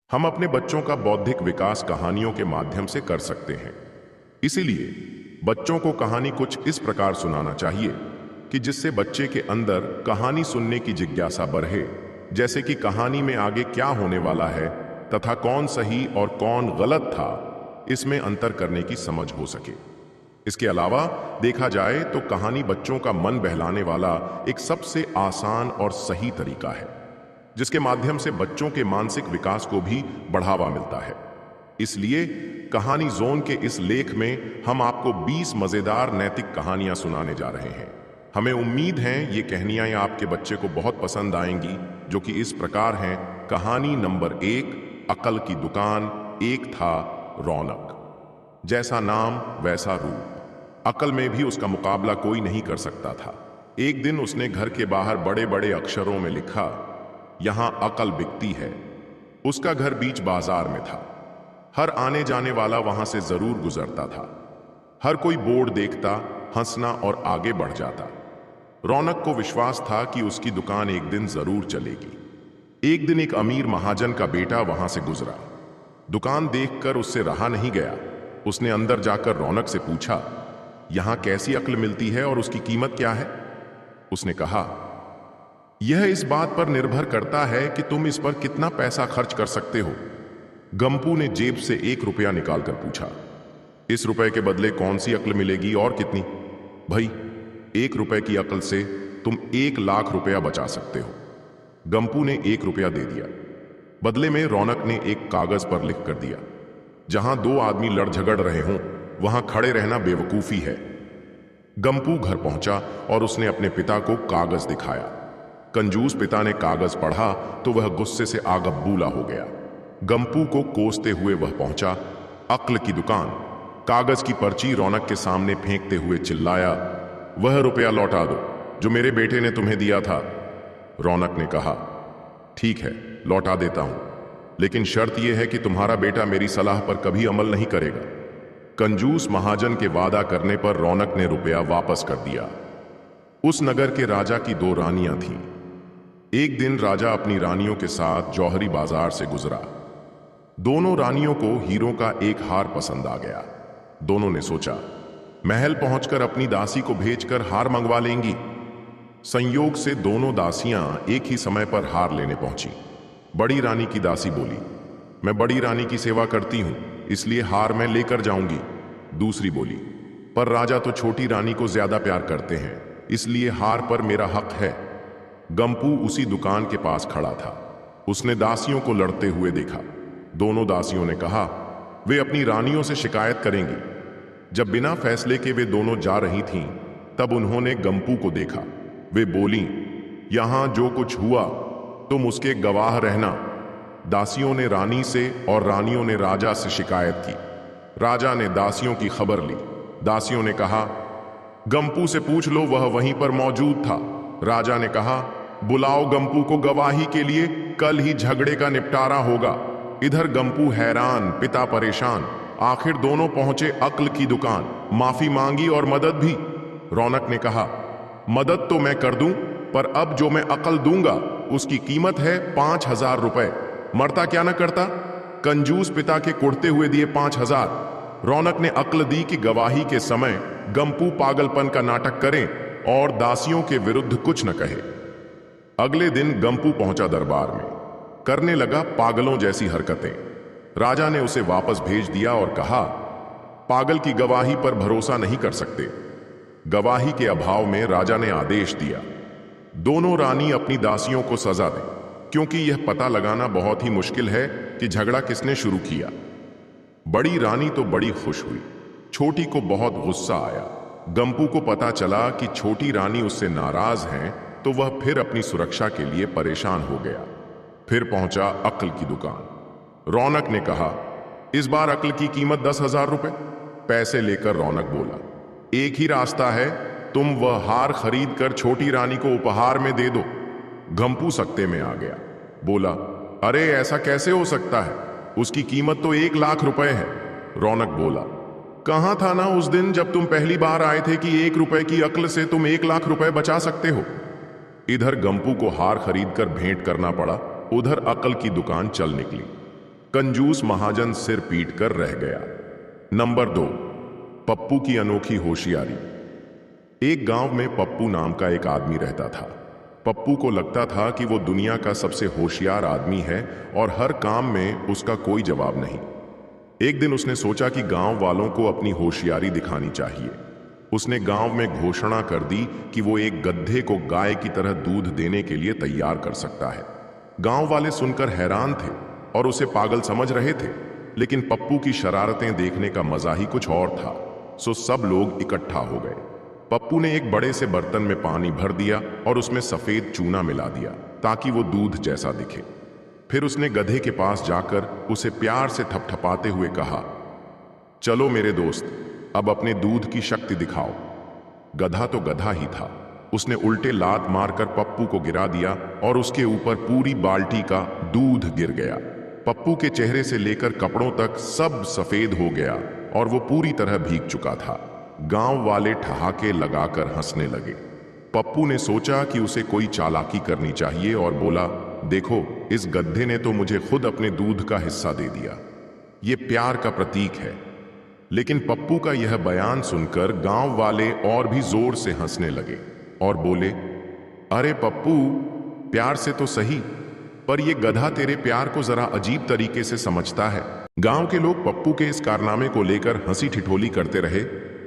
हम अपने बच्चों का बौद्धिक विकास कहानियों के माध्यम से कर सकते हैं। इसीलिए बच्चों को कहानी कुछ इस प्रकार सुनाना चाहिए कि जिससे बच्चे के अंदर कहानी सुनने की जिज्ञासा बढ़े। जैसे कि कहानी में आगे क्या होने वाला है तथा कौन सही और कौन गलत था, इसमें अंतर करने की समझ हो सके। इसके अलावा देखा जाए तो कहानी बच्चों का मन बहलाने वाला एक सबसे आसान और सही तरीका है, जिसके माध्यम से बच्चों के मानसिक विकास को भी बढ़ावा मिलता है। इसलिए कहानी जोन के इस लेख में हम आपको 20 मजेदार नैतिक कहानियां सुनाने जा रहे हैं। हमें उम्मीद है ये कहानियां आपके बच्चे को बहुत पसंद आएंगी, जो कि इस प्रकार हैं। कहानी नंबर 1, अकल की दुकान। एक था रौनक, जैसा नाम वैसा रूप। अकल में भी उसका मुकाबला कोई नहीं कर सकता था। एक दिन उसने घर के बाहर बड़े बड़े अक्षरों में लिखा, यहां अकल बिकती है। उसका घर बीच बाजार में था। हर आने जाने वाला वहां से जरूर गुजरता था। हर कोई बोर्ड देखता, हंसना और आगे बढ़ जाता। रौनक को विश्वास था कि उसकी दुकान एक दिन जरूर चलेगी। एक दिन एक अमीर महाजन का बेटा वहां से गुजरा। दुकान देखकर उससे रहा नहीं गया। उसने अंदर जाकर रौनक से पूछा, यहां कैसी अक्ल मिलती है और उसकी कीमत क्या है? उसने कहा, यह इस बात पर निर्भर करता है कि तुम इस पर कितना पैसा खर्च कर सकते हो। गंपू ने जेब से 1 रुपया निकालकर पूछा, इस रुपए के बदले कौन सी अक्ल मिलेगी और कितनी? भाई, 1 रुपए की अक्ल से तुम 1 लाख रुपया बचा सकते हो। गंपू ने 1 रुपया दे दिया। बदले में रौनक ने एक कागज पर लिख कर दिया, जहां 2 आदमी लड़ झगड़ रहे हों, वहां खड़े रहना बेवकूफी है। गंपू घर पहुंचा और उसने अपने पिता को कागज दिखाया। कंजूस पिता ने कागज पढ़ा तो वह गुस्से से आग बबूला हो गया। गंपू को कोसते हुए वह पहुंचा, अक्ल की दुकान। कागज की पर्ची रौनक के सामने फेंकते हुए चिल्लाया, वह रुपया लौटा दो जो मेरे बेटे ने तुम्हें दिया था। रौनक ने कहा, ठीक है, लौटा देता हूं, लेकिन शर्त यह है कि तुम्हारा बेटा मेरी सलाह पर कभी अमल नहीं करेगा। कंजूस महाजन के वादा करने पर रौनक ने रुपया वापस कर दिया। उस नगर के राजा की 2 रानियां थीं। एक दिन राजा अपनी रानियों के साथ जौहरी बाजार से गुजरा। दोनों रानियों को हीरों का एक हार पसंद आ गया। दोनों ने सोचा, महल पहुंचकर अपनी दासी को भेजकर हार मंगवा लेंगी। संयोग से दोनों दासियां एक ही समय पर हार लेने पहुंची। बड़ी रानी की दासी बोली, मैं बड़ी रानी की सेवा करती हूं, इसलिए हार मैं लेकर जाऊंगी। दूसरी बोली, पर राजा तो छोटी रानी को ज्यादा प्यार करते हैं, इसलिए हार पर मेरा हक है। गंपू उसी दुकान के पास खड़ा था। उसने दासियों को लड़ते हुए देखा। दोनों दासियों ने कहा, वे अपनी रानियों से शिकायत करेंगी। जब बिना फैसले के वे दोनों जा रही थीं, तब उन्होंने गंपू को देखा। वे बोलीं, यहां जो कुछ हुआ तुम उसके गवाह रहना। दासियों ने रानी से और रानियों ने राजा से शिकायत की। राजा ने दासियों की खबर ली। दासियों ने कहा, गंपू से पूछ लो, वह वहीं पर मौजूद था। राजा ने कहा, बुलाओ गंपू को गवाही के लिए, कल ही झगड़े का निपटारा होगा। इधर गंपू हैरान, पिता परेशान। आखिर दोनों पहुंचे अक्ल की दुकान। माफी मांगी और मदद भी। रौनक ने कहा, मदद तो मैं कर दूं, पर अब जो मैं अक्ल दूंगा उसकी कीमत है 5,000 रुपए। मरता क्या न करता। कंजूस पिता के कुढ़ते हुए दिए 5,000। रौनक ने अक्ल दी कि गवाही के समय गंपू पागलपन का नाटक करें और दासियों के विरुद्ध कुछ न कहे। अगले दिन गंपू पहुंचा दरबार में, करने लगा पागलों जैसी हरकतें। राजा ने उसे वापस भेज दिया और कहा, पागल की गवाही पर भरोसा नहीं कर सकते। गवाही के अभाव में राजा ने आदेश दिया, दोनों रानी अपनी दासियों को सजा दें, क्योंकि यह पता लगाना बहुत ही मुश्किल है कि झगड़ा किसने शुरू किया। बड़ी रानी तो बड़ी खुश हुई, छोटी को बहुत गुस्सा आया। गंपू को पता चला कि छोटी रानी उससे नाराज हैं, तो वह फिर अपनी सुरक्षा के लिए परेशान हो गया। फिर पहुंचा अक्ल की दुकान। रौनक ने कहा, इस बार अक्ल की कीमत 10,000 रुपए। पैसे लेकर रौनक बोला, एक ही रास्ता है, तुम वह हार खरीद कर छोटी रानी को उपहार में दे दो। गंपू सकते में आ गया, बोला, अरे ऐसा कैसे हो सकता है, उसकी कीमत तो 1 लाख रुपए है। रौनक बोला, कहां था ना उस दिन जब तुम पहली बार आए थे कि 1 रुपए की अक्ल से तुम 1 लाख रुपए बचा सकते हो। इधर गंपू को हार खरीद कर भेंट करना पड़ा, उधर अक्ल की दुकान चल निकली। कंजूस महाजन सिर पीट कर रह गया। नंबर 2, पप्पू की अनोखी होशियारी। एक गांव में पप्पू नाम का एक आदमी रहता था। पप्पू को लगता था कि वो दुनिया का सबसे होशियार आदमी है और हर काम में उसका कोई जवाब नहीं। एक दिन उसने सोचा कि गांव वालों को अपनी होशियारी दिखानी चाहिए। उसने गांव में घोषणा कर दी कि वो एक गधे को गाय की तरह दूध देने के लिए तैयार कर सकता है। गांव वाले सुनकर हैरान थे और उसे पागल समझ रहे थे, लेकिन पप्पू की शरारतें देखने का मजा ही कुछ और था। सो सब लोग इकट्ठा हो गए। पप्पू ने एक बड़े से बर्तन में पानी भर दिया और उसमें सफेद चूना मिला दिया ताकि वो दूध जैसा दिखे। फिर उसने गधे के पास जाकर उसे प्यार से थपथपाते हुए कहा, चलो मेरे दोस्त, अब अपने दूध की शक्ति दिखाओ। गधा तो गधा ही था। उसने उल्टे लात मारकर पप्पू को गिरा दिया और उसके ऊपर पूरी बाल्टी का दूध गिर गया। पप्पू के चेहरे से लेकर कपड़ों तक सब सफेद हो गया और वो पूरी तरह भीग चुका था। गांव वाले ठहाके लगाकर हंसने लगे। पप्पू ने सोचा कि उसे कोई चालाकी करनी चाहिए और बोला, देखो, इस गधे ने तो मुझे खुद अपने दूध का हिस्सा दे दिया। ये प्यार का प्रतीक है। लेकिन पप्पू का यह बयान सुनकर गांव वाले और भी जोर से हंसने लगे और बोले, अरे पप्पू, प्यार से तो सही, पर यह गधा तेरे प्यार को जरा अजीब तरीके से समझता है। गांव के लोग पप्पू के इस कारनामे को लेकर हंसी ठिठोली करते रहे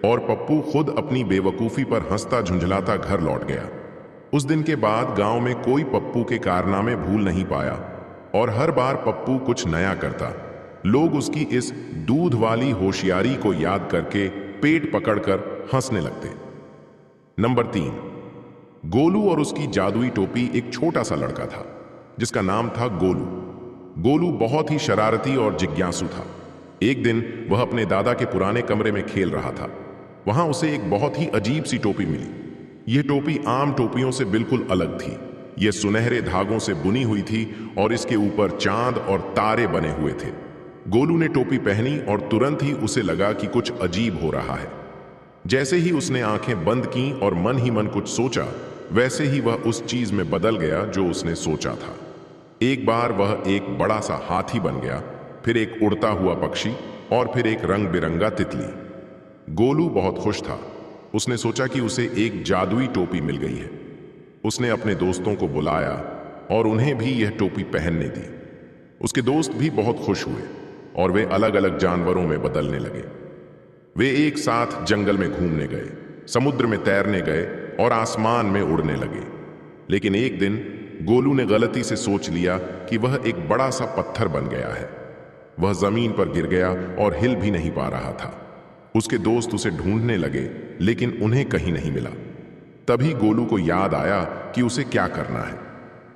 और पप्पू खुद अपनी बेवकूफी पर हंसता झुंझलाता घर लौट गया। उस दिन के बाद गांव में कोई पप्पू के कारनामे भूल नहीं पाया और हर बार पप्पू कुछ नया करता, लोग उसकी इस दूध वाली होशियारी को याद करके पेट पकड़कर हंसने लगते। नंबर 3, गोलू और उसकी जादुई टोपी। एक छोटा सा लड़का था जिसका नाम था गोलू। गोलू बहुत ही शरारती और जिज्ञासु था। एक दिन वह अपने दादा के पुराने कमरे में खेल रहा था। वहां उसे एक बहुत ही अजीब सी टोपी मिली। यह टोपी आम टोपियों से बिल्कुल अलग थी। यह सुनहरे धागों से बुनी हुई थी और इसके ऊपर चांद और तारे बने हुए थे। गोलू ने टोपी पहनी और तुरंत ही उसे लगा कि कुछ अजीब हो रहा है। जैसे ही उसने आंखें बंद की और मन ही मन कुछ सोचा, वैसे ही वह उस चीज में बदल गया जो उसने सोचा था। एक बार वह एक बड़ा सा हाथी बन गया, फिर एक उड़ता हुआ पक्षी और फिर एक रंग बिरंगा तितली। गोलू बहुत खुश था। उसने सोचा कि उसे एक जादुई टोपी मिल गई है। उसने अपने दोस्तों को बुलाया और उन्हें भी यह टोपी पहनने दी। उसके दोस्त भी बहुत खुश हुए और वे अलग अलग जानवरों में बदलने लगे। वे एक साथ जंगल में घूमने गए, समुद्र में तैरने गए और आसमान में उड़ने लगे। लेकिन एक दिन गोलू ने गलती से सोच लिया कि वह एक बड़ा सा पत्थर बन गया है। वह जमीन पर गिर गया और हिल भी नहीं पा रहा था। उसके दोस्त उसे ढूंढने लगे, लेकिन उन्हें कहीं नहीं मिला। तभी गोलू को याद आया कि उसे क्या करना है।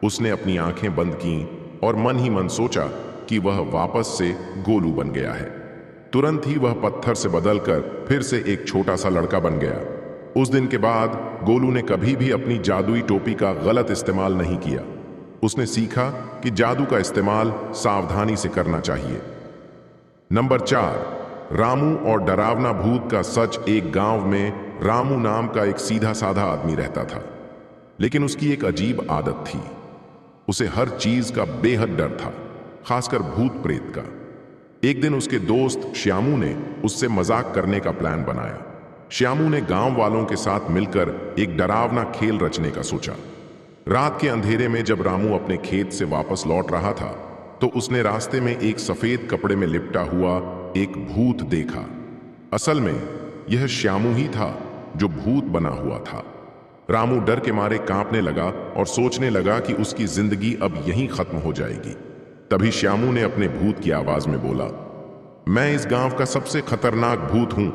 उसने अपनी आंखें बंद की और मन ही मन सोचा कि वह वापस से गोलू बन गया है। तुरंत ही वह पत्थर से बदलकर फिर से एक छोटा सा लड़का बन गया। उस दिन के बाद गोलू ने कभी भी अपनी जादुई टोपी का गलत इस्तेमाल नहीं किया। उसने सीखा कि जादू का इस्तेमाल सावधानी से करना चाहिए। नंबर 4, रामू और डरावना भूत का सच। एक गांव में रामू नाम का एक सीधा साधा आदमी रहता था, लेकिन उसकी एक अजीब आदत थी। उसे हर चीज का बेहद डर था, खासकर भूत प्रेत का। एक दिन उसके दोस्त श्यामू ने उससे मजाक करने का प्लान बनाया। श्यामू ने गांव वालों के साथ मिलकर एक डरावना खेल रचने का सोचा। रात के अंधेरे में जब रामू अपने खेत से वापस लौट रहा था, तो उसने रास्ते में एक सफेद कपड़े में लिपटा हुआ एक भूत देखा। असल में यह श्यामू ही था जो भूत बना हुआ था। रामू डर के मारे कांपने लगा और सोचने लगा कि उसकी जिंदगी अब यहीं खत्म हो जाएगी। तभी श्यामू ने अपने भूत की आवाज में बोला, मैं इस गांव का सबसे खतरनाक भूत हूं।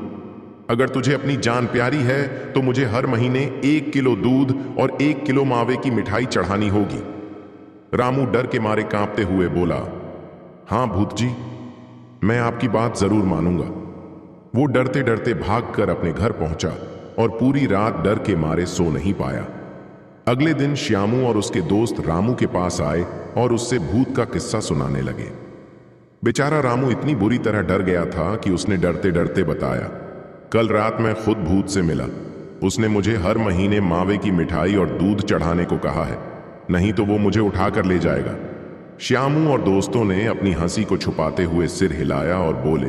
अगर तुझे अपनी जान प्यारी है तो मुझे हर महीने 1 किलो दूध और 1 किलो मावे की मिठाई चढ़ानी होगी। रामू डर के मारे कांपते हुए बोला, हां भूत जी, मैं आपकी बात जरूर मानूंगा। वो डरते डरते भागकर अपने घर पहुंचा और पूरी रात डर के मारे सो नहीं पाया। अगले दिन श्यामू और उसके दोस्त रामू के पास आए और उससे भूत का किस्सा सुनाने लगे। बेचारा रामू इतनी बुरी तरह डर गया था कि उसने डरते डरते बताया, कल रात मैं खुद भूत से मिला। उसने मुझे हर महीने मावे की मिठाई और दूध चढ़ाने को कहा है, नहीं तो वो मुझे उठाकर ले जाएगा। श्यामू और दोस्तों ने अपनी हंसी को छुपाते हुए सिर हिलाया और बोले,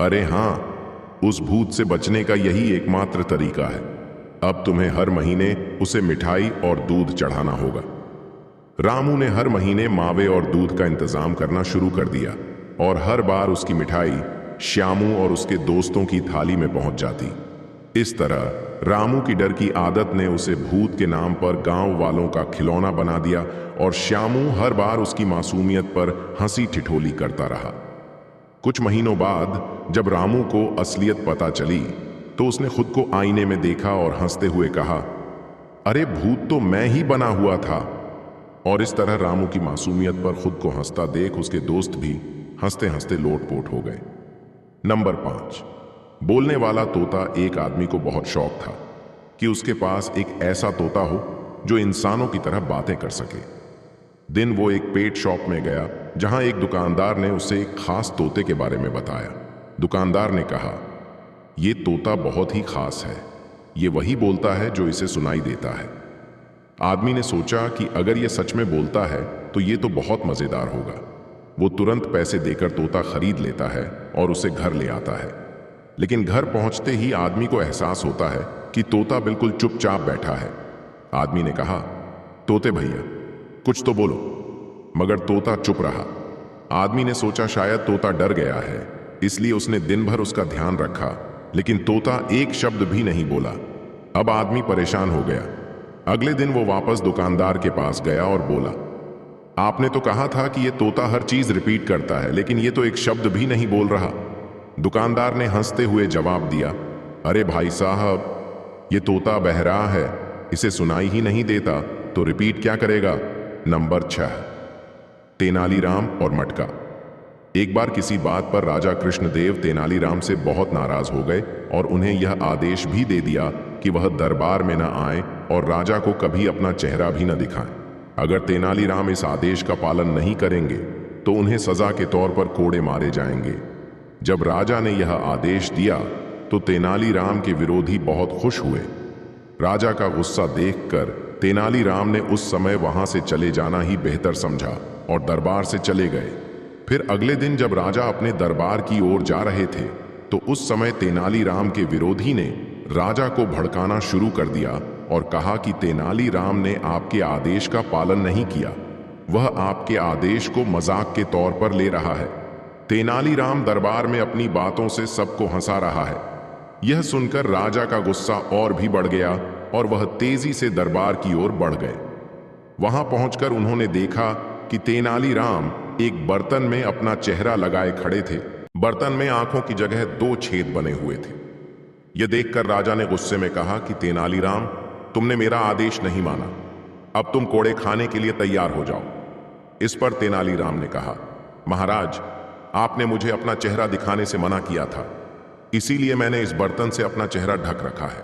अरे हाँ, उस भूत से बचने का यही एकमात्र तरीका है। अब तुम्हें हर महीने उसे मिठाई और दूध चढ़ाना होगा। रामू ने हर महीने मावे और दूध का इंतजाम करना शुरू कर दिया और हर बार उसकी मिठाई श्यामू और उसके दोस्तों की थाली में पहुंच जाती। इस तरह रामू की डर की आदत ने उसे भूत के नाम पर गांव वालों का खिलौना बना दिया और श्यामू हर बार उसकी मासूमियत पर हंसी ठिठोली करता रहा। कुछ महीनों बाद जब रामू को असलियत पता चली तो उसने खुद को आईने में देखा और हंसते हुए कहा, अरे भूत तो मैं ही बना हुआ था। और इस तरह रामू की मासूमियत पर खुद को हंसता देख उसके दोस्त भी हंसते हंसते लोटपोट हो गए। नंबर 5, बोलने वाला तोता। एक आदमी को बहुत शौक था कि उसके पास एक ऐसा तोता हो जो इंसानों की तरह बातें कर सके। दिन वो एक पेट शॉप में गया जहां एक दुकानदार ने उसे एक खास तोते के बारे में बताया। दुकानदार ने कहा, ये तोता बहुत ही खास है, ये वही बोलता है जो इसे सुनाई देता है। आदमी ने सोचा कि अगर ये सच में बोलता है तो ये तो बहुत मजेदार होगा। वो तुरंत पैसे देकर तोता खरीद लेता है और उसे घर ले आता है। लेकिन घर पहुंचते ही आदमी को एहसास होता है कि तोता बिल्कुल चुपचाप बैठा है। आदमी ने कहा, तोते भैया कुछ तो बोलो, मगर तोता चुप रहा। आदमी ने सोचा शायद तोता डर गया है, इसलिए उसने दिन भर उसका ध्यान रखा, लेकिन तोता एक शब्द भी नहीं बोला। अब आदमी परेशान हो गया। अगले दिन वो वापस दुकानदार के पास गया और बोला, आपने तो कहा था कि ये तोता हर चीज रिपीट करता है, लेकिन ये तो एक शब्द भी नहीं बोल रहा। दुकानदार ने हंसते हुए जवाब दिया, अरे भाई साहब, ये तोता बहरा है, इसे सुनाई ही नहीं देता तो रिपीट क्या करेगा। नंबर 6, तेनालीराम और मटका। एक बार किसी बात पर राजा कृष्णदेव तेनालीराम से बहुत नाराज हो गए और उन्हें यह आदेश भी दे दिया कि वह दरबार में न आए और राजा को कभी अपना चेहरा भी न दिखाएं। अगर तेनालीराम इस आदेश का पालन नहीं करेंगे तो उन्हें सजा के तौर पर कोड़े मारे जाएंगे। जब राजा ने यह आदेश दिया तो तेनालीराम के विरोधी बहुत खुश हुए। राजा का गुस्सा देखकर तेनालीराम ने उस समय वहां से चले जाना ही बेहतर समझा और दरबार से चले गए। फिर अगले दिन जब राजा अपने दरबार की ओर जा रहे थे तो उस समय तेनालीराम के विरोधी ने राजा को भड़काना शुरू कर दिया और कहा कि तेनालीराम ने आपके आदेश का पालन नहीं किया, वह आपके आदेश को मजाक के तौर पर ले रहा है। तेनालीराम दरबार में अपनी बातों से सबको हंसा रहा है। यह सुनकर राजा का गुस्सा और भी बढ़ गया और वह तेजी से दरबार की ओर बढ़ गए। वहां पहुंचकर उन्होंने देखा कि तेनालीराम एक बर्तन में अपना चेहरा लगाए खड़े थे। बर्तन में आंखों की जगह 2 छेद बने हुए थे। यह देखकर राजा ने गुस्से में कहा कि तेनालीराम, तुमने मेरा आदेश नहीं माना, अब तुम कोड़े खाने के लिए तैयार हो जाओ। इस पर तेनालीराम ने कहा, महाराज, आपने मुझे अपना चेहरा दिखाने से मना किया था, इसीलिए मैंने इस बर्तन से अपना चेहरा ढक रखा है।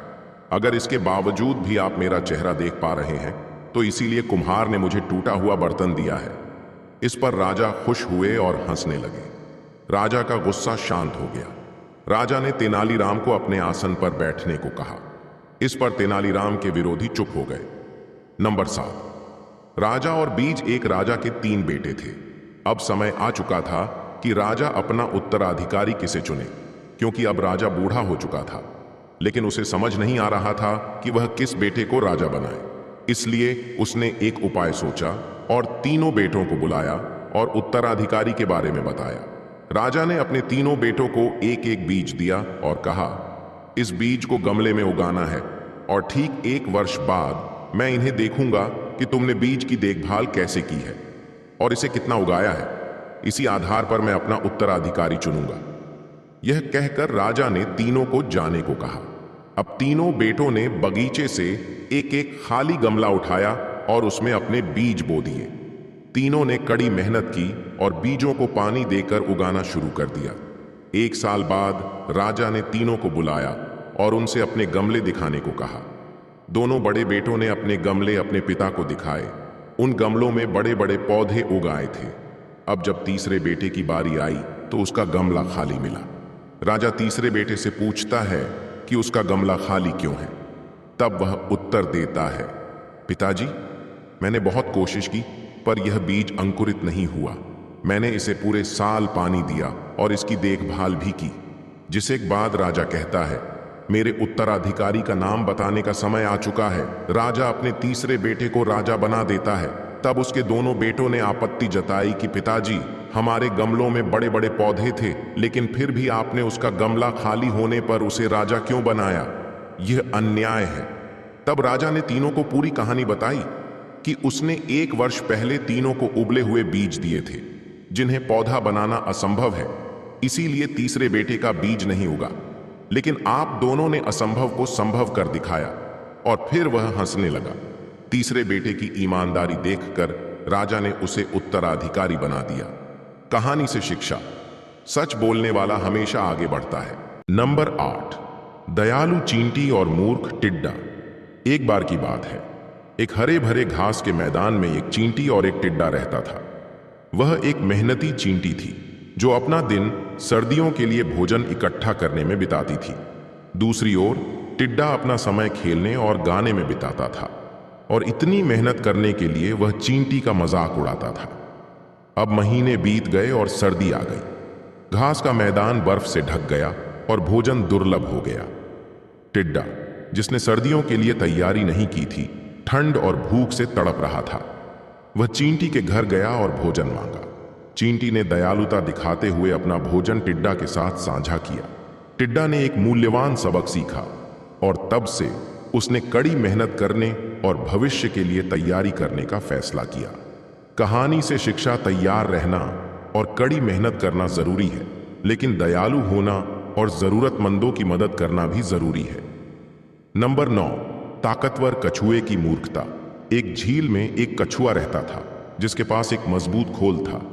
अगर इसके बावजूद भी आप मेरा चेहरा देख पा रहे हैं तो इसीलिए कुम्हार ने मुझे टूटा हुआ बर्तन दिया है। इस पर राजा खुश हुए और हंसने लगे। राजा का गुस्सा शांत हो गया। राजा ने तेनालीराम को अपने आसन पर बैठने को कहा। इस पर तेनालीराम के विरोधी चुप हो गए। नंबर 7, राजा और बीज। एक राजा के 3 बेटे थे। अब समय आ चुका था कि राजा अपना उत्तराधिकारी किसे चुने, क्योंकि अब राजा बूढ़ा हो चुका था। लेकिन उसे समझ नहीं आ रहा था कि वह किस बेटे को राजा बनाए। इसलिए उसने एक उपाय सोचा और तीनों बेटों को बुलाया और उत्तराधिकारी के बारे में बताया। राजा ने अपने तीनों बेटों को एक एक बीज दिया और कहा, इस बीज को गमले में उगाना है और ठीक 1 वर्ष बाद मैं इन्हें देखूंगा कि तुमने बीज की देखभाल कैसे की है और इसे कितना उगाया है। इसी आधार पर मैं अपना उत्तराधिकारी चुनूंगा। यह कहकर राजा ने तीनों को जाने को कहा। अब तीनों बेटों ने बगीचे से एक एक खाली गमला उठाया और उसमें अपने बीज बो दिए। तीनों ने कड़ी मेहनत की और बीजों को पानी देकर उगाना शुरू कर दिया। 1 साल बाद राजा ने तीनों को बुलाया और उनसे अपने गमले दिखाने को कहा। दोनों बड़े बेटों ने अपने गमले अपने पिता को दिखाए। उन गमलों में बड़े बड़े पौधे उगाए थे। अब जब तीसरे बेटे की बारी आई तो उसका गमला खाली मिला। राजा तीसरे बेटे से पूछता है कि उसका गमला खाली क्यों है। तब वह उत्तर देता है, पिताजी, मैंने बहुत कोशिश की पर यह बीज अंकुरित नहीं हुआ। मैंने इसे पूरे साल पानी दिया और इसकी देखभाल भी की। जिसे के बाद राजा कहता है, मेरे उत्तराधिकारी का नाम बताने का समय आ चुका है। राजा अपने तीसरे बेटे को राजा बना देता है। तब उसके दोनों बेटों ने आपत्ति जताई कि पिताजी, हमारे गमलों में बड़े बड़े पौधे थे, लेकिन फिर भी आपने उसका गमला खाली होने पर उसे राजा क्यों बनाया? यह अन्याय है। तब राजा ने तीनों को पूरी कहानी बताई कि उसने 1 वर्ष पहले तीनों को उबले हुए बीज दिए थे, जिन्हें पौधा बनाना असंभव है, इसीलिए तीसरे बेटे का बीज नहीं उगा। लेकिन आप दोनों ने असंभव को संभव कर दिखाया। और फिर वह हंसने लगा। तीसरे बेटे की ईमानदारी देखकर राजा ने उसे उत्तराधिकारी बना दिया। कहानी से शिक्षा, सच बोलने वाला हमेशा आगे बढ़ता है। नंबर 8, दयालु चींटी और मूर्ख टिड्डा। एक बार की बात है, एक हरे भरे घास के मैदान में एक चींटी और एक टिड्डा रहता था। वह एक मेहनती चींटी थी जो अपना दिन सर्दियों के लिए भोजन इकट्ठा करने में बिताती थी। दूसरी ओर टिड्डा अपना समय खेलने और गाने में बिताता था, और इतनी मेहनत करने के लिए वह चींटी का मजाक उड़ाता था। अब महीने बीत गए और सर्दी आ गई। घास का मैदान बर्फ से ढक गया और भोजन दुर्लभ हो गया। टिड्डा, जिसने सर्दियों के लिए तैयारी नहीं की थी, ठंड और भूख से तड़प रहा था। वह चींटी के घर गया और भोजन मांगा। चींटी ने दयालुता दिखाते हुए अपना भोजन टिड्डा के साथ साझा किया। टिड्डा ने एक मूल्यवान सबक सीखा और तब से उसने कड़ी मेहनत करने और भविष्य के लिए तैयारी करने का फैसला किया। कहानी से शिक्षा, तैयार रहना और कड़ी मेहनत करना जरूरी है, लेकिन दयालु होना और जरूरतमंदों की मदद करना भी जरूरी है। नंबर 9, ताकतवर कछुए की मूर्खता। एक झील में एक कछुआ रहता था जिसके पास एक मजबूत खोल था।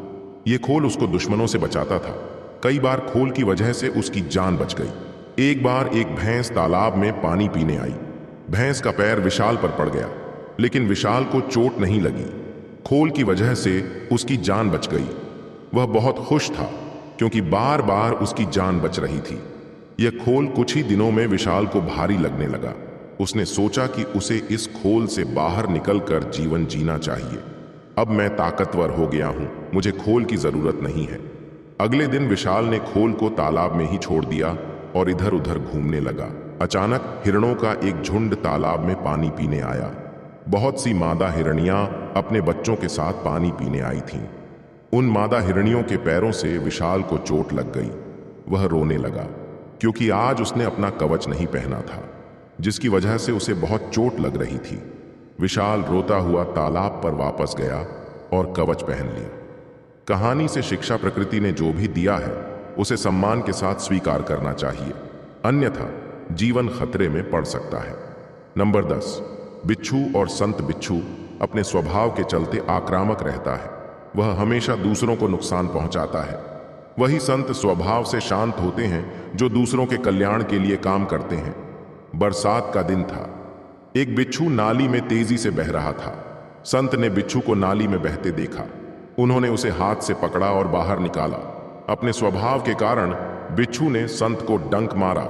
यह खोल उसको दुश्मनों से बचाता था। कई बार खोल की वजह से उसकी जान बच गई। एक बार एक भैंस तालाब में पानी पीने आई। भैंस का पैर विशाल पर पड़ गया, लेकिन विशाल को चोट नहीं लगी। खोल की वजह से उसकी जान बच गई। वह बहुत खुश था क्योंकि बार बार उसकी जान बच रही थी। यह खोल कुछ ही दिनों में विशाल को भारी लगने लगा। उसने सोचा कि उसे इस खोल से बाहर निकलकर जीवन जीना चाहिए। अब मैं ताकतवर हो गया हूं, मुझे खोल की जरूरत नहीं है। अगले दिन विशाल ने खोल को तालाब में ही छोड़ दिया और इधर उधर घूमने लगा। अचानक हिरणों का एक झुंड तालाब में पानी पीने आया। बहुत सी मादा हिरणियां अपने बच्चों के साथ पानी पीने आई थीं। उन मादा हिरणियों के पैरों से विशाल को चोट लग गई। वह रोने लगा क्योंकि आज उसने अपना कवच नहीं पहना था, जिसकी वजह से उसे बहुत चोट लग रही थी। विशाल रोता हुआ तालाब पर वापस गया और कवच पहन लिया। कहानी से शिक्षा, प्रकृति ने जो भी दिया है उसे सम्मान के साथ स्वीकार करना चाहिए, अन्यथा जीवन खतरे में पड़ सकता है। नंबर 10, बिच्छू और संत। बिच्छू अपने स्वभाव के चलते आक्रामक रहता है। वह हमेशा दूसरों को नुकसान पहुंचाता है। वही संत स्वभाव से शांत होते हैं जो दूसरों के कल्याण के लिए काम करते हैं। बरसात का दिन था। एक बिच्छू नाली में तेजी से बह रहा था। संत ने बिच्छू को नाली में बहते देखा। उन्होंने उसे हाथ से पकड़ा और बाहर निकाला। अपने स्वभाव के कारण बिच्छू ने संत को डंक मारा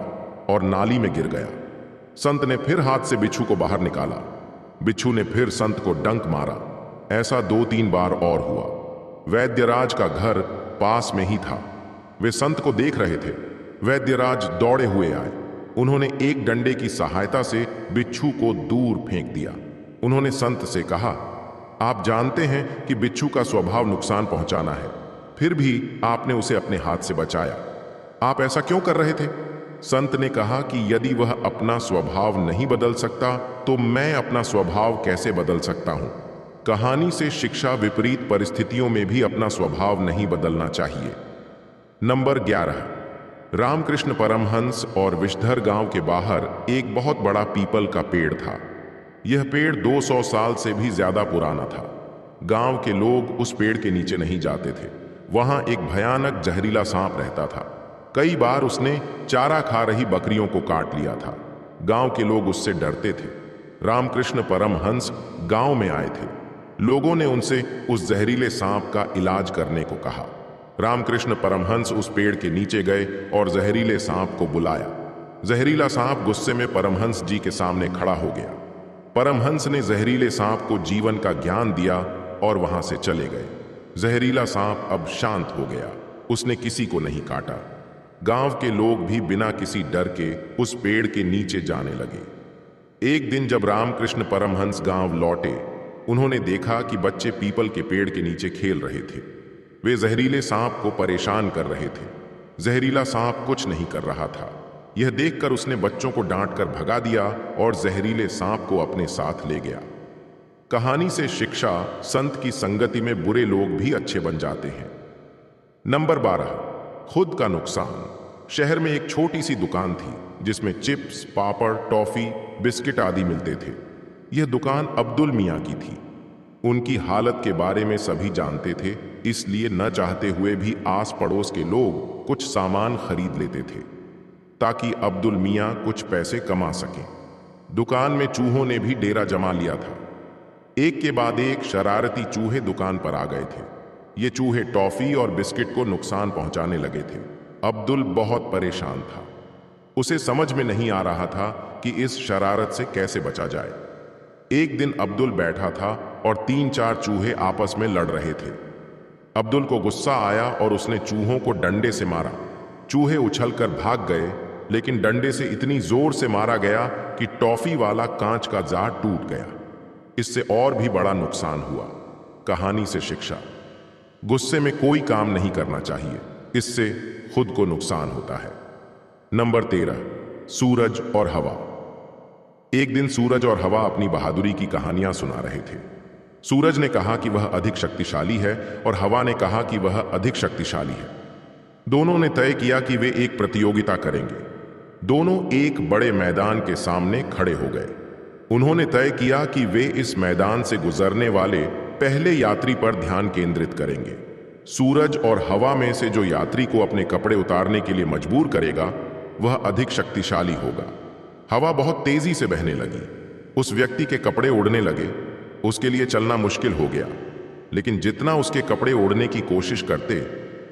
और नाली में गिर गया। संत ने फिर हाथ से बिच्छू को बाहर निकाला। बिच्छू ने फिर संत को डंक मारा। ऐसा 2-3 बार और हुआ। वैद्यराज का घर पास में ही था। वे संत को देख रहे थे। वैद्यराज दौड़े हुए आए। उन्होंने एक डंडे की सहायता से बिच्छू को दूर फेंक दिया। उन्होंने संत से कहा, आप जानते हैं कि बिच्छू का स्वभाव नुकसान पहुंचाना है, फिर भी आपने उसे अपने हाथ से बचाया। आप ऐसा क्यों कर रहे थे? संत ने कहा कि यदि वह अपना स्वभाव नहीं बदल सकता तो मैं अपना स्वभाव कैसे बदल सकता हूं। कहानी से शिक्षा, विपरीत परिस्थितियों में भी अपना स्वभाव नहीं बदलना चाहिए। नंबर 11, रामकृष्ण परमहंस और विषधर गांव के बाहर एक बहुत बड़ा पीपल का पेड़ था। यह पेड़ 200 साल से भी ज्यादा पुराना था। गांव के लोग उस पेड़ के नीचे नहीं जाते थे। वहां एक भयानक जहरीला सांप रहता था। कई बार उसने चारा खा रही बकरियों को काट लिया था। गांव के लोग उससे डरते थे। रामकृष्ण परमहंस गांव में आए थे। लोगों ने उनसे उस जहरीले सांप का इलाज करने को कहा। रामकृष्ण परमहंस उस पेड़ के नीचे गए और जहरीले सांप को बुलाया। जहरीला सांप गुस्से में परमहंस जी के सामने खड़ा हो गया। परमहंस ने जहरीले सांप को जीवन का ज्ञान दिया और वहां से चले गए। जहरीला सांप अब शांत हो गया, उसने किसी को नहीं काटा। गांव के लोग भी बिना किसी डर के उस पेड़ के नीचे जाने लगे। एक दिन जब रामकृष्ण परमहंस गांव लौटे, उन्होंने देखा कि बच्चे पीपल के पेड़ के नीचे खेल रहे थे। वे जहरीले सांप को परेशान कर रहे थे। जहरीला सांप कुछ नहीं कर रहा था। यह देखकर उसने बच्चों को डांटकर भगा दिया और जहरीले सांप को अपने साथ ले गया। कहानी से शिक्षा, संत की संगति में बुरे लोग भी अच्छे बन जाते हैं। नंबर 12, खुद का नुकसान। शहर में एक छोटी सी दुकान थी जिसमें चिप्स, पापड़, टॉफी, बिस्किट आदि मिलते थे। यह दुकान अब्दुल मियां की थी। उनकी हालत के बारे में सभी जानते थे, इसलिए न चाहते हुए भी आस पड़ोस के लोग कुछ सामान खरीद लेते थे ताकि अब्दुल मियां कुछ पैसे कमा सकें। दुकान में चूहों ने भी डेरा जमा लिया था। एक के बाद एक शरारती चूहे दुकान पर आ गए थे। ये चूहे टॉफी और बिस्किट को नुकसान पहुंचाने लगे थे। अब्दुल बहुत परेशान था। उसे समझ में नहीं आ रहा था कि इस शरारत से कैसे बचा जाए। एक दिन अब्दुल बैठा था और 3-4 चूहे आपस में लड़ रहे थे। अब्दुल को गुस्सा आया और उसने चूहों को डंडे से मारा। चूहे उछलकर भाग गए, लेकिन डंडे से इतनी जोर से मारा गया कि टॉफी वाला कांच का जार टूट गया। इससे और भी बड़ा नुकसान हुआ। कहानी से शिक्षा, गुस्से में कोई काम नहीं करना चाहिए, इससे खुद को नुकसान होता है। नंबर 13, सूरज और हवा। एक दिन सूरज और हवा अपनी बहादुरी की कहानियां सुना रहे थे। सूरज ने कहा कि वह अधिक शक्तिशाली है और हवा ने कहा कि वह अधिक शक्तिशाली है। दोनों ने तय किया कि वे एक प्रतियोगिता करेंगे। दोनों एक बड़े मैदान के सामने खड़े हो गए। उन्होंने तय किया कि वे इस मैदान से गुजरने वाले पहले यात्री पर ध्यान केंद्रित करेंगे। सूरज और हवा में से जो यात्री को अपने कपड़े उतारने के लिए मजबूर करेगा, वह अधिक शक्तिशाली होगा। हवा बहुत तेजी से बहने लगी। उस व्यक्ति के कपड़े उड़ने लगे। उसके लिए चलना मुश्किल हो गया, लेकिन जितना उसके कपड़े उड़ने की कोशिश करते,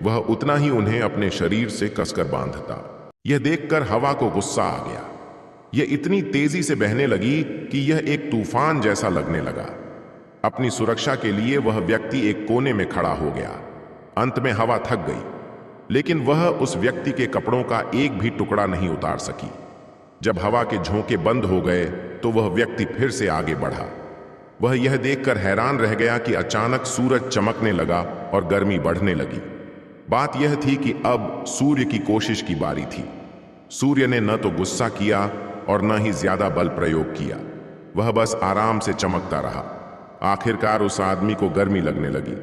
वह उतना ही उन्हें अपने शरीर से कसकर बांधता। यह देखकर हवा को गुस्सा आ गया। यह इतनी तेजी से बहने लगी कि यह एक तूफान जैसा लगने लगा। अपनी सुरक्षा के लिए वह व्यक्ति एक कोने में खड़ा हो गया। अंत में हवा थक गई, लेकिन वह उस व्यक्ति के कपड़ों का एक भी टुकड़ा नहीं उतार सकी। जब हवा के झोंके बंद हो गए तो वह व्यक्ति फिर से आगे बढ़ा। वह यह देखकर हैरान रह गया कि अचानक सूरज चमकने लगा और गर्मी बढ़ने लगी। बात यह थी कि अब सूर्य की कोशिश की बारी थी। सूर्य ने न तो गुस्सा किया और न ही ज्यादा बल प्रयोग किया। वह बस आराम से चमकता रहा। आखिरकार उस आदमी को गर्मी लगने लगी।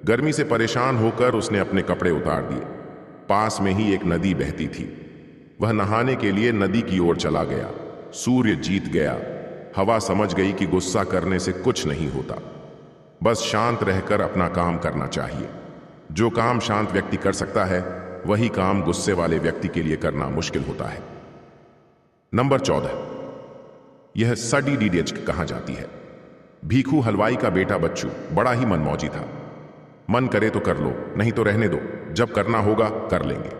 गर्मी से परेशान होकर उसने अपने कपड़े उतार दिए। पास में ही एक नदी बहती थी। वह नहाने के लिए नदी की ओर चला गया। सूर्य जीत गया। हवा समझ गई कि गुस्सा करने से कुछ नहीं होता, बस शांत रहकर अपना काम करना चाहिए। जो काम शांत व्यक्ति कर सकता है, वही काम गुस्से वाले व्यक्ति के लिए करना मुश्किल होता है। नंबर 14, यह सडी डीडीएच कहा जाती है। भीखू हलवाई का बेटा बच्चू बड़ा ही मनमौजी था। मन करे तो कर लो, नहीं तो रहने दो, जब करना होगा कर लेंगे।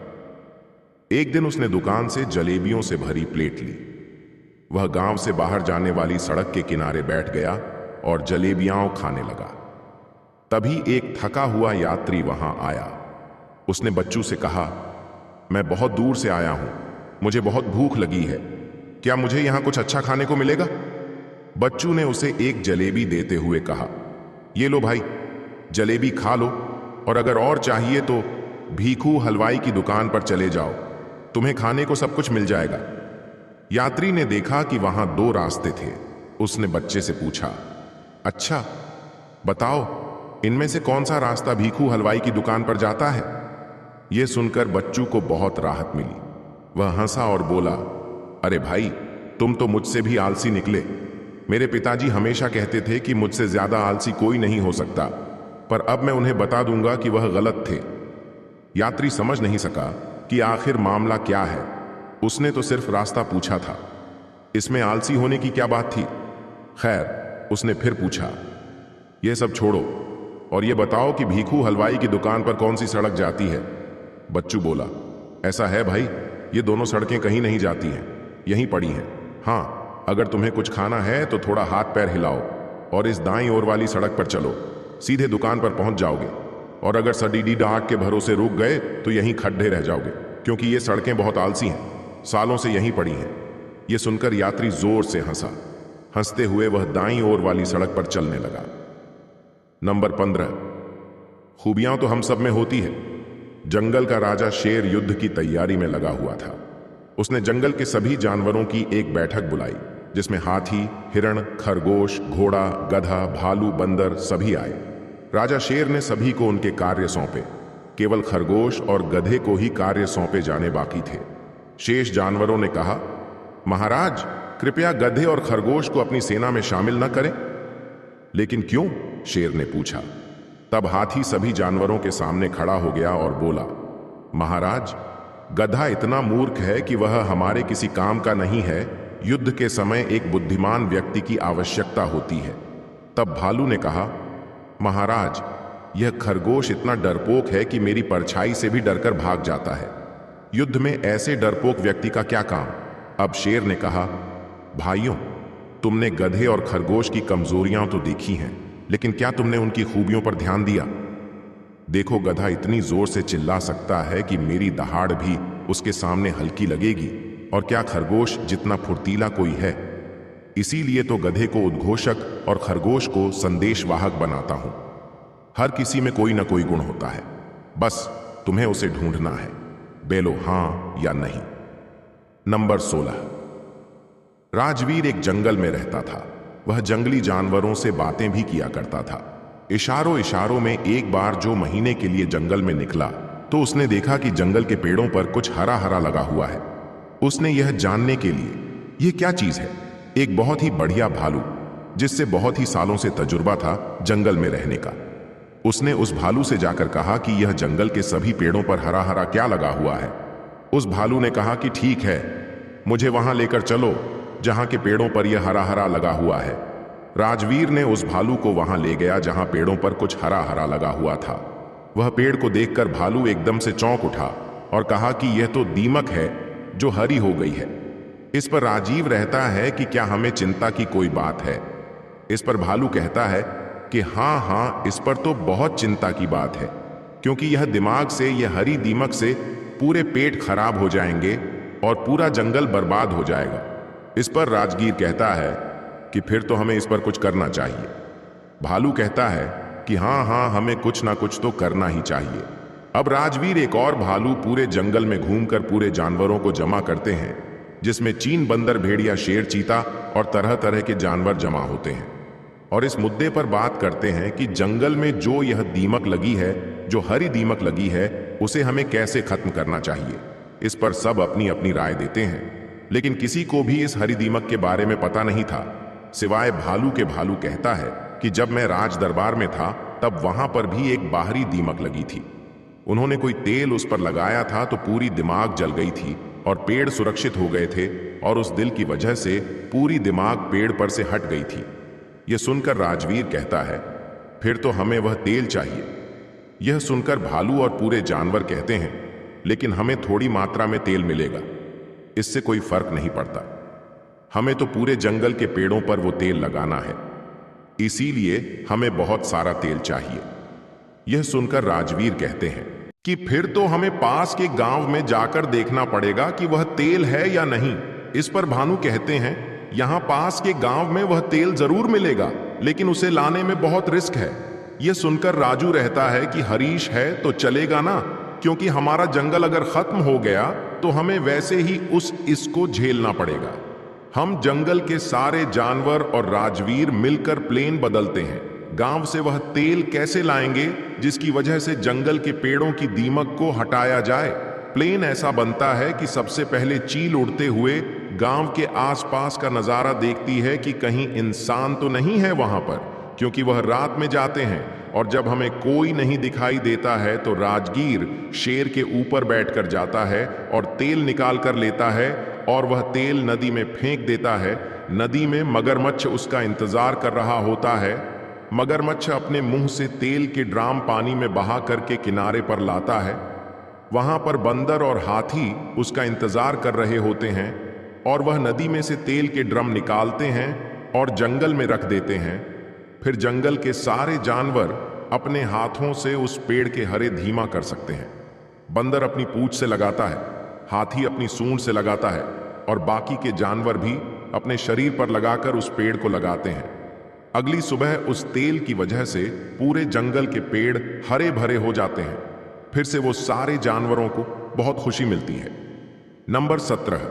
एक दिन उसने दुकान से जलेबियों से भरी प्लेट ली। वह गांव से बाहर जाने वाली सड़क के किनारे बैठ गया और जलेबियां खाने लगा। तभी एक थका हुआ यात्री वहां आया। उसने बच्चू से कहा, मैं बहुत दूर से आया हूं, मुझे बहुत भूख लगी है, क्या मुझे यहां कुछ अच्छा खाने को मिलेगा? बच्चू ने उसे एक जलेबी देते हुए कहा, ये लो भाई, जलेबी खा लो, और अगर और चाहिए तो भीखू हलवाई की दुकान पर चले जाओ, तुम्हें खाने को सब कुछ मिल जाएगा। यात्री ने देखा कि वहां 2 रास्ते थे। उसने बच्चे से पूछा, अच्छा बताओ, इनमें से कौन सा रास्ता भीखू हलवाई की दुकान पर जाता है? यह सुनकर बच्चू को बहुत राहत मिली। वह हंसा और बोला, अरे भाई, तुम तो मुझसे भी आलसी निकले। मेरे पिताजी हमेशा कहते थे कि मुझसे ज्यादा आलसी कोई नहीं हो सकता, पर अब मैं उन्हें बता दूंगा कि वह गलत थे। यात्री समझ नहीं सका कि आखिर मामला क्या है। उसने तो सिर्फ रास्ता पूछा था, इसमें आलसी होने की क्या बात थी? खैर, उसने फिर पूछा, यह सब छोड़ो और यह बताओ कि भीखू हलवाई की दुकान पर कौन सी सड़क जाती है? बच्चू बोला, ऐसा है भाई, ये दोनों सड़कें कहीं नहीं जाती हैं, यहीं पड़ी हैं। हाँ, अगर तुम्हें कुछ खाना है तो थोड़ा हाथ पैर हिलाओ और इस दाईं ओर वाली सड़क पर चलो। सीधे दुकान पर पहुंच जाओगे, और अगर सडीडीडाहट के भरोसे रुक गए तो यहीं खड्डे रह जाओगे, क्योंकि ये सड़कें बहुत आलसी हैं, सालों से यहीं पड़ी हैं। ये सुनकर यात्री जोर से हंसा। हंसते हुए वह दाईं ओर वाली सड़क पर चलने लगा। नंबर 15। खूबियां तो हम सब में होती है। जंगल का राजा शेर युद्ध की तैयारी में लगा हुआ था। उसने जंगल के सभी जानवरों की एक बैठक बुलाई, जिसमें हाथी, हिरण, खरगोश, घोड़ा, गधा, भालू, बंदर सभी आए। राजा शेर ने सभी को उनके कार्य सौंपे। केवल खरगोश और गधे को ही कार्य सौंपे जाने बाकी थे। शेष जानवरों ने कहा, महाराज, कृपया गधे और खरगोश को अपनी सेना में शामिल न करें। लेकिन क्यों? शेर ने पूछा। तब हाथी सभी जानवरों के सामने खड़ा हो गया और बोला, महाराज, गधा इतना मूर्ख है कि वह हमारे किसी काम का नहीं है। युद्ध के समय एक बुद्धिमान व्यक्ति की आवश्यकता होती है। तब भालू ने कहा, महाराज, यह खरगोश इतना डरपोक है कि मेरी परछाई से भी डरकर भाग जाता है। युद्ध में ऐसे डरपोक व्यक्ति का क्या काम? अब शेर ने कहा, भाइयों, तुमने गधे और खरगोश की कमजोरियां तो देखी हैं, लेकिन क्या तुमने उनकी खूबियों पर ध्यान दिया? देखो, गधा इतनी जोर से चिल्ला सकता है कि मेरी दहाड़ भी उसके सामने हल्की लगेगी, और क्या खरगोश जितना फुर्तीला कोई है? इसीलिए तो गधे को उद्घोषक और खरगोश को संदेशवाहक बनाता हूं। हर किसी में कोई ना कोई गुण होता है, बस तुम्हें उसे ढूंढना है। बेलो हां या नहीं। नंबर 16। राजवीर एक जंगल में रहता था। वह जंगली जानवरों से बातें भी किया करता था। इशारों इशारों में एक बार जो महीने के लिए जंगल में निकला तो उसने देखा कि जंगल के पेड़ों पर कुछ हरा हरा लगा हुआ है। उसने यह जानने के लिए यह क्या चीज है, एक बहुत ही बढ़िया भालू, जिससे बहुत ही सालों से तजुर्बा था जंगल में रहने का, उसने उस भालू से जाकर कहा कि यह जंगल के सभी पेड़ों पर हरा हरा क्या लगा हुआ है। उस भालू ने कहा कि ठीक है, मुझे वहां लेकर चलो जहां के पेड़ों पर यह हरा हरा लगा हुआ है। राजवीर ने उस भालू को वहां ले गया जहां पेड़ों पर कुछ हरा हरा लगा हुआ था। वह पेड़ को देखकर भालू एकदम से चौंक उठा और कहा कि यह तो दीमक है जो हरी हो गई है। इस पर राजीव रहता है कि क्या हमें चिंता की कोई बात है? इस पर भालू कहता है कि हाँ हाँ, इस पर तो बहुत चिंता की बात है, क्योंकि यह दिमाग से, यह हरी दीमक से पूरे पेट खराब हो जाएंगे और पूरा जंगल बर्बाद हो जाएगा। इस पर राजगीर कहता है कि फिर तो हमें इस पर कुछ करना चाहिए। भालू कहता है कि हाँ हाँ, हमें कुछ ना कुछ तो करना ही चाहिए। अब राजवीर एक और भालू पूरे जंगल में घूमकर पूरे जानवरों को जमा करते हैं, जिसमें चीन, बंदर, भेड़िया, शेर, चीता और तरह तरह के जानवर जमा होते हैं, और इस मुद्दे पर बात करते हैं कि जंगल में जो यह दीमक लगी है, जो हरी दीमक लगी है, उसे हमें कैसे खत्म करना चाहिए। इस पर सब अपनी अपनी राय देते हैं, लेकिन किसी को भी इस हरी दीमक के बारे में पता नहीं था, सिवाय भालू के। भालू कहता है कि जब मैं राज दरबार में था तब वहां पर भी एक बाहरी दीमक लगी थी। उन्होंने कोई तेल उस पर लगाया था तो पूरी दिमाग जल गई थी और पेड़ सुरक्षित हो गए थे, और उस दिल की वजह से पूरी दिमाग पेड़ पर से हट गई थी। यह सुनकर राजवीर कहता है, फिर तो हमें वह तेल चाहिए। यह सुनकर भालू और पूरे जानवर कहते हैं, लेकिन हमें थोड़ी मात्रा में तेल मिलेगा, इससे कोई फर्क नहीं पड़ता। हमें तो पूरे जंगल के पेड़ों पर वो तेल लगाना है, इसीलिए हमें बहुत सारा तेल चाहिए। यह सुनकर राजवीर कहते हैं कि फिर तो हमें पास के गांव में जाकर देखना पड़ेगा कि वह तेल है या नहीं। इस पर भानु कहते हैं, यहां पास के गांव में वह तेल जरूर मिलेगा, लेकिन उसे लाने में बहुत रिस्क है। यह सुनकर राजू रहता है कि हरीश है तो चलेगा ना, क्योंकि हमारा जंगल अगर खत्म हो गया तो हमें वैसे ही इसको झेलना पड़ेगा। हम जंगल के सारे जानवर और राजवीर मिलकर प्लेन बदलते हैं। गांव से वह तेल कैसे लाएंगे जिसकी वजह से जंगल के पेड़ों की दीमक को हटाया जाए। प्लेन ऐसा बनता है कि सबसे पहले चील उड़ते हुए गांव के आसपास का नजारा देखती है कि कहीं इंसान तो नहीं है वहां पर, क्योंकि वह रात में जाते हैं, और जब हमें कोई नहीं दिखाई देता है तो राजगीर शेर के ऊपर बैठकर जाता है और तेल निकाल कर लेता है, और वह तेल नदी में फेंक देता है। नदी में मगरमच्छ उसका इंतजार कर रहा होता है। मगरमच्छ अपने मुंह से तेल के ड्राम पानी में बहा करके किनारे पर लाता है। वहां पर बंदर और हाथी उसका इंतजार कर रहे होते हैं, और वह नदी में से तेल के ड्रम निकालते हैं और जंगल में रख देते हैं। फिर जंगल के सारे जानवर अपने हाथों से उस पेड़ के हरे धीमा कर सकते हैं। बंदर अपनी पूंछ से लगाता है, हाथी अपनी सूंड से लगाता है और बाकी के जानवर भी अपने शरीर पर लगाकर उस पेड़ को लगाते हैं। अगली सुबह उस तेल की वजह से पूरे जंगल के पेड़ हरे भरे हो जाते हैं। फिर से वो सारे जानवरों को बहुत खुशी मिलती है। नंबर 17,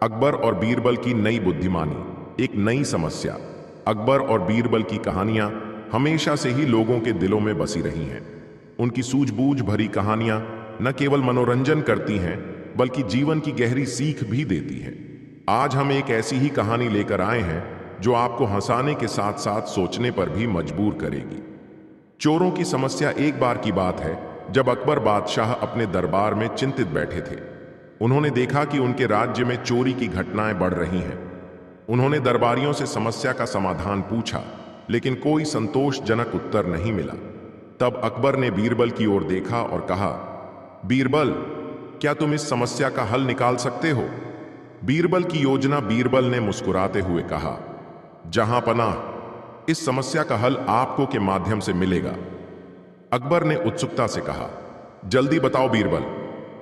अकबर और बीरबल की नई बुद्धिमानी। एक नई समस्या। अकबर और बीरबल की कहानियां हमेशा से ही लोगों के दिलों में बसी रही हैं। उनकी सूझबूझ भरी कहानियां न केवल मनोरंजन करती हैं बल्कि जीवन की गहरी सीख भी देती हैं। आज हम एक ऐसी ही कहानी लेकर आए हैं जो आपको हंसाने के साथ साथ सोचने पर भी मजबूर करेगी। चोरों की समस्या। एक बार की बात है जब अकबर बादशाह अपने दरबार में चिंतित बैठे थे। उन्होंने देखा कि उनके राज्य में चोरी की घटनाएं बढ़ रही हैं। उन्होंने दरबारियों से समस्या का समाधान पूछा, लेकिन कोई संतोषजनक उत्तर नहीं मिला। तब अकबर ने बीरबल की ओर देखा और कहा, बीरबल, क्या तुम इस समस्या का हल निकाल सकते हो? बीरबल की योजना। बीरबल ने मुस्कुराते हुए कहा, जहां पनाह, इस समस्या का हल आपको के माध्यम से मिलेगा। अकबर ने उत्सुकता से कहा, जल्दी बताओ बीरबल।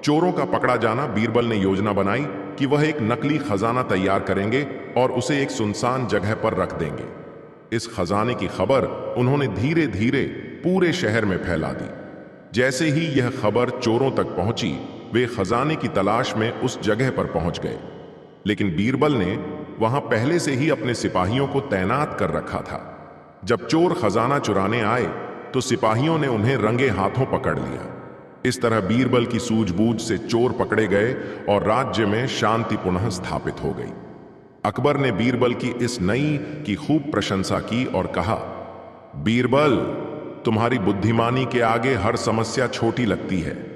चोरों का पकड़ा जाना। बीरबल ने योजना बनाई कि वह एक नकली खजाना तैयार करेंगे और उसे एक सुनसान जगह पर रख देंगे। इस खजाने की खबर उन्होंने धीरे धीरे पूरे शहर में फैला दी। जैसे ही यह खबर चोरों तक पहुंची, वे खजाने की तलाश में उस जगह पर पहुंच गए। लेकिन बीरबल ने वहां पहले से ही अपने सिपाहियों को तैनात कर रखा था। जब चोर खजाना चुराने आए तो सिपाहियों ने उन्हें रंगे हाथों पकड़ लिया। इस तरह बीरबल की सूझबूझ से चोर पकड़े गए और राज्य में शांति पुनः स्थापित हो गई। अकबर ने बीरबल की इस नई की खूब प्रशंसा की और कहा, बीरबल, तुम्हारी बुद्धिमानी के आगे हर समस्या छोटी लगती है।